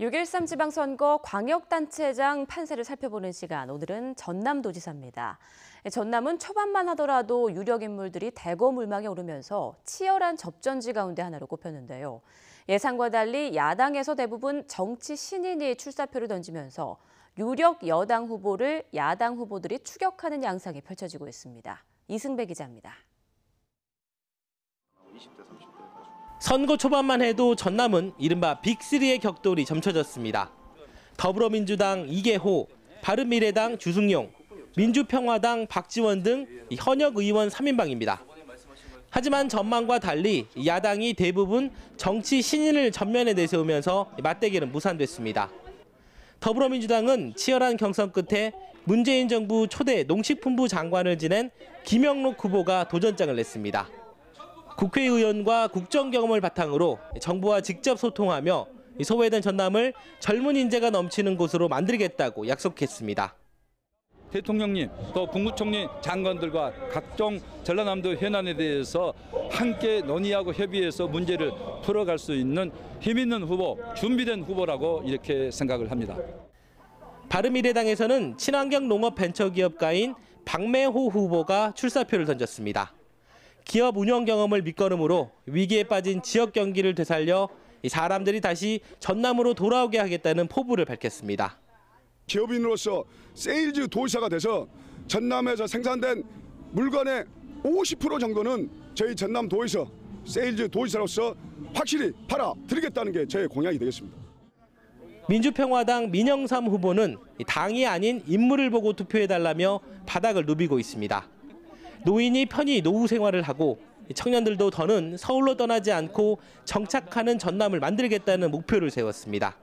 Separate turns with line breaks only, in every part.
6.13 지방선거 광역단체장 판세를 살펴보는 시간, 오늘은 전남도지사입니다. 전남은 초반만 하더라도 유력 인물들이 대거물망에 오르면서 치열한 접전지 가운데 하나로 꼽혔는데요. 예상과 달리 야당에서 대부분 정치 신인이 출사표를 던지면서 유력 여당 후보를 야당 후보들이 추격하는 양상이 펼쳐지고 있습니다. 이승배 기자입니다.
선거 초반만 해도 전남은 이른바 빅3의 격돌이 점쳐졌습니다. 더불어민주당 이계호, 바른미래당 주승용, 민주평화당 박지원 등 현역 의원 3인방입니다. 하지만 전망과 달리 야당이 대부분 정치 신인을 전면에 내세우면서 맞대결은 무산됐습니다. 더불어민주당은 치열한 경선 끝에 문재인 정부 초대 농식품부 장관을 지낸 김영록 후보가 도전장을 냈습니다. 국회의원과 국정 경험을 바탕으로 정부와 직접 소통하며 소외된 전남을 젊은 인재가 넘치는 곳으로 만들겠다고 약속했습니다.
대통령님, 또 국무총리 장관들과 각종 전라남도 현안에 대해서 함께 논의하고 협의해서 문제를 풀어갈 수 있는 힘 있는 후보, 준비된 후보라고 이렇게 생각을 합니다.
바른미래당에서는 친환경 농업 벤처기업가인 박매호 후보가 출사표를 던졌습니다. 기업 운영 경험을 밑거름으로 위기에 빠진 지역 경기를 되살려 사람들이 다시 전남으로 돌아오게 하겠다는 포부를 밝혔습니다.
기업인으로서 세일즈 도시사가 돼서 전남에서 생산된 물건의 50% 정도는 저희 전남 도에서 세일즈 도시사로서 확실히 팔아드리겠다는 게 제 공약이 되겠습니다.
민주평화당 민영삼 후보는 당이 아닌 인물을 보고 투표해달라며 바닥을 누비고 있습니다. 노인이 편히 노후 생활을 하고 청년들도 더는 서울로 떠나지 않고 정착하는 전남을 만들겠다는 목표를 세웠습니다.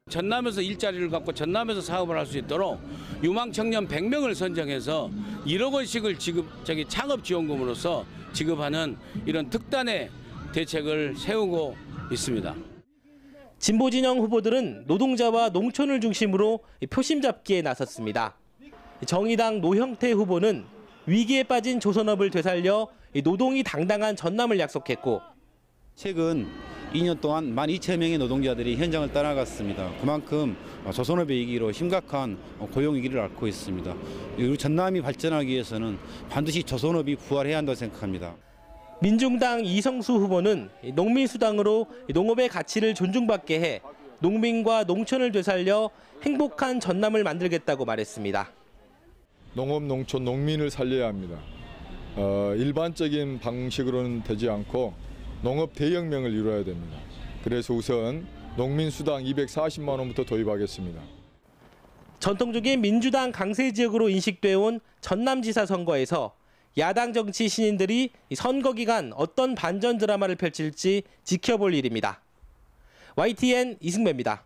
전남에서 일자리를 갖고 전남에서 사업을 할 수 있도록 유망 청년 100명을 선정해서 1억 원씩을 창업지원금으로서 지급하는 이런 특단의 대책을 세우고 있습니다.
진보진영 후보들은 노동자와 농촌을 중심으로 표심 잡기에 나섰습니다. 정의당 노형태 후보는 위기에 빠진 조선업을 되살려 노동이 당당한 전남을 약속했고,
최근 2년 동안 12,000명의 노동자들이 현장을 떠나갔습니다. 그만큼 조선업의 위기로 심각한 고용 위기를 앓고 있습니다. 우리 전남이 발전하기 위해서는 반드시 조선업이 부활해야 한다고 생각합니다.
민중당 이성수 후보는 농민수당으로 농업의 가치를 존중받게 해 농민과 농촌을 되살려 행복한 전남을 만들겠다고 말했습니다.
농업, 농촌, 농민을 살려야 합니다. 일반적인 방식으로는 되지 않고 농업 대혁명을 이루어야 됩니다. 그래서 우선 농민수당 240만 원부터 도입하겠습니다.
전통적인 민주당 강세 지역으로 인식돼 온 전남지사 선거에서 야당 정치 신인들이 선거 기간 어떤 반전 드라마를 펼칠지 지켜볼 일입니다. YTN 이승배입니다.